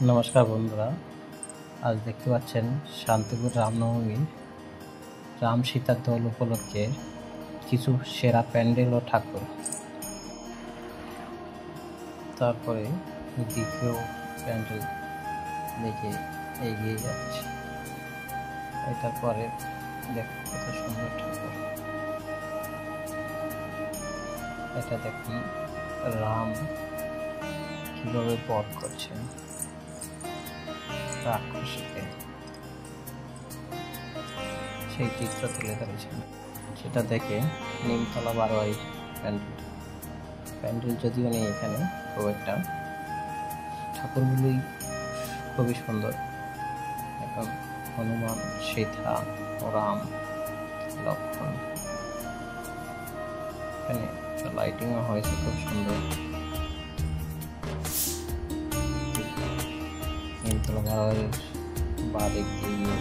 নমস্কার বন্ধুরা, আজ দেখতে পাচ্ছেন শান্তিপুর রামনবমী রাম সীতার দোল উপলক্ষে কিছু সেরা প্যান্ডেল ও ঠাকুর। তারপরে দ্বিতীয় প্যান্ডেল দেখে এগিয়ে যাচ্ছে। এটার পরে দেখুন কত সুন্দর ঠাকুর। এটা দেখুন রাম কিভাবে বধ করছেন রাক্ষসীকে, সেই চিত্র তুলে ধরেছেন। সেটা দেখে নিমতলা বারোয়ারি প্যান্ডেল যদিও নেই এখানে খুব একটা, ঠাকুরগুলি খুবই সুন্দর। এখন হনুমান, সীতা, রাম, লক্ষ্মণ, এখানে লাইটিংও হয়েছে খুব সুন্দর। নিমতলা বারোয়ারির বাদিক দিয়ে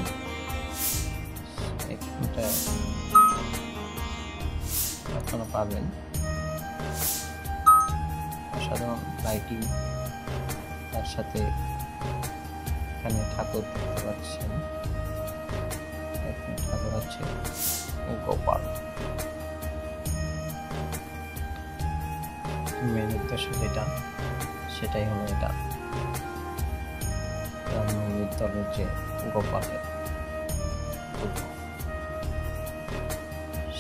এখানটা আপনারা পাবেন অসাধারণ লাইটিং। তার সাথে এখানে ঠাকুর দেখতে পাচ্ছেন, এখানে ঠাকুর আছে গোপাল। মেন উদ্দেশ্য সেটাই হলো এটা রামনবমীর দলের যে গোপালের পুজো,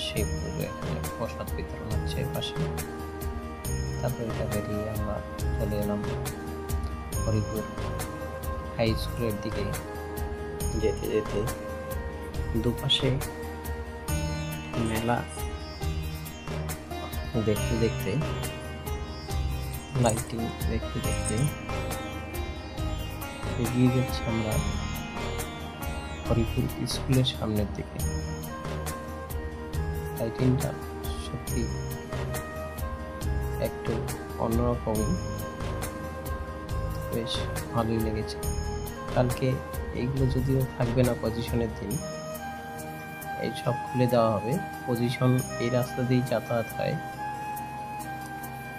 সেই পুজো এখানে প্রসাদ বিতরণ হচ্ছে পাশে। তারপর এটা বেরিয়ে আমরা চলে এলাম হরিপুর হাই স্কুলের দিকে। যেতে যেতে দুপাশে মেলা দেখতে দেখতে, লাইটিং দেখতে দেখতে এগিয়ে যাচ্ছি আমরা হরিপুর স্কুলের সামনের দিকে। লাইটিংটা সত্যি একটু অন্যরকমই, বেশ ভালোই লেগেছে। কালকে এইগুলো যদিও থাকবে না পজিশনের দিন, এই সব খুলে দেওয়া হবে। পজিশন এই রাস্তা দিয়েই যাতায়াত হয়।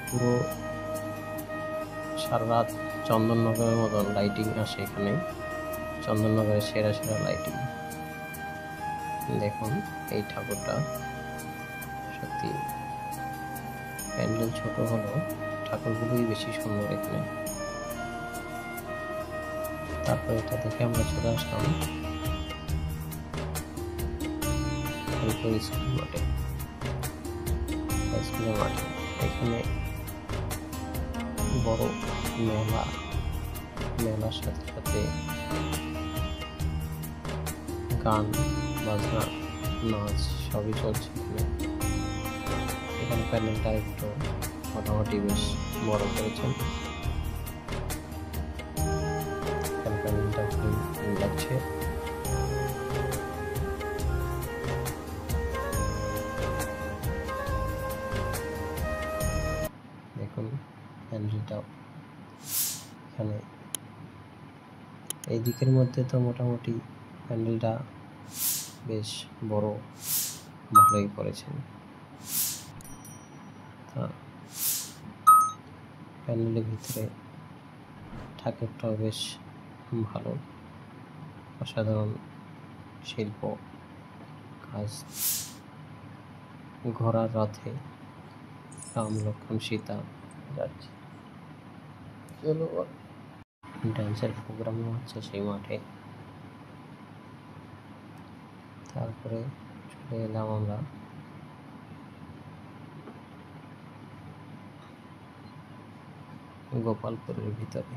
পুরো সারা রাত চন্দননগরের মতন লাইটিং আসে এখানে, চন্দননগরের সেরা সেরা লাইটিং। দেখুন এই ঠাকুরটা সত্যি, প্যান্ডেল ছোট হলো ঠাকুরগুলোই বেশি সুন্দর এখানে। তারপর এটা দেখে আমরা চলে আসলাম স্কুল মাঠে। স্কুলের মাঠে এখানে বড় মেলার সাথে সাথে গান বাজনা নাচ সবই চলছে এখানে। এখানে প্যান্ডেলটা একটু মোটামুটি বেশ বড় করেছেন। এখানে প্যান্ডেলটা লাগছে। দেখুন প্যান্ডেলটা এখানে এই দিকের মধ্যে তো মোটামুটি প্যান্ডেলটা বেশ বড়, ভালোই করেছেন। প্যান্ডেলের ভিতরে ঠাকুরটাও বেশ ভালো, অসাধারণ শিল্প কাজ। ঘোড়ার রথে রাম, লক্ষ্মণ, সীতা যাচ্ছে। চলো, ডান্সের প্রোগ্রামও হচ্ছে সেই মাঠে। তারপরে চলে এলাম আমরা গোপালপুরের ভিতরে,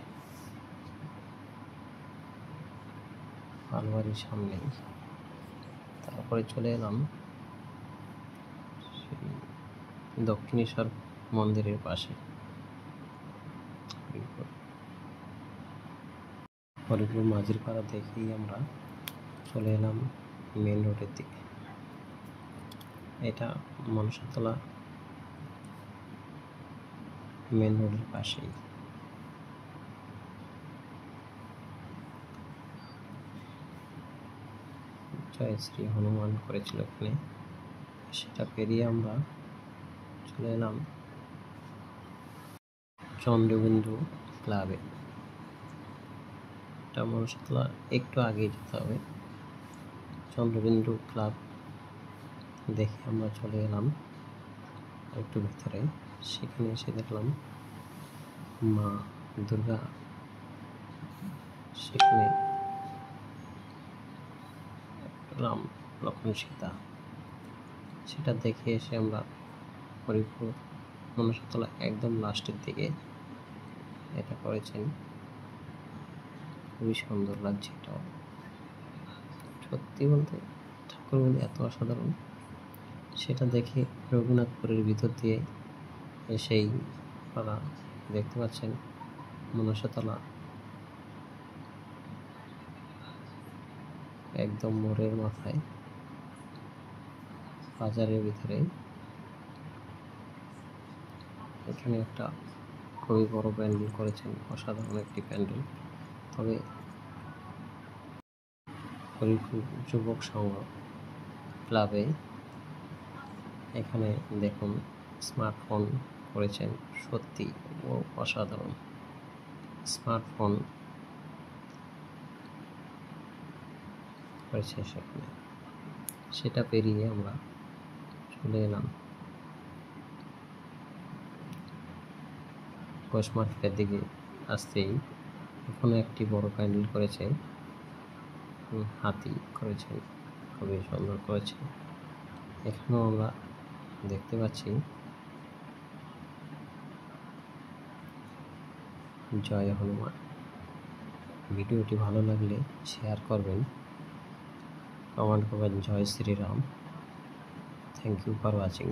আলমারির সামনেই। তারপরে চলে এলাম দক্ষিণেশ্বর মন্দিরের পাশে হরিপুর মাঝির পাড়া দেখেই আমরা চলে এলাম মেন রোডের দিকে। এটা মনসাতলা মেন রোডের পাশেই। জয় শ্রী হনুমান করেছিল এখানে। সেটা পেরিয়ে আমরা চলে এলাম চন্দ্রবিন্দু ক্লাবে। এটা মনসাতলা একটু আগেই যেতে হবে। চন্দ্রবিন্দু ক্লাব দেখে আমরা চলে এলাম একটু ভিতরে। সেখানে এসে দেখলাম মা দুর্গা, সেখানে রাম লক্ষ্মণ সীতা, সেটা দেখে এসে আমরা হরিপুর মনসাতলা একদম লাস্টের দিকে এটা করেছেন। খুবই সুন্দর লাগছে। এটাও সত্যি বলতে ঠাকুরগুলি এত অসাধারণ, সেটা দেখে রঘুনাথপুরের ভিতর দিয়ে এসেই আপনারা দেখতে পাচ্ছেন মনসাতলা একদম মোড়ের মাথায় বাজারের ভিতরে। এখানে একটা খুবই বড় প্যান্ডেল করেছেন, অসাধারণ একটি প্যান্ডেল। তবে হরিপুর যুবক সংঘ ক্লাবে এখানে দেখুন স্মার্টফোন করেছেন, সত্যি অসাধারণ। স্মার্টফোন করেছে সেখানে, সেটা পেরিয়ে আমরা চলে এলাম ঘোষ মার্কেটের দিকে। আসতেই এখানে একটি বড় প্যান্ডেল করেছে, হাতি করেছেন, খুবই সুন্দর করেছে। এখানেও আমরা দেখতে পাচ্ছি জয় হনুমান। ভিডিওটি ভালো লাগলে শেয়ার করবেন, কমেন্ট করবেন জয় Shriram. Thank you for watching.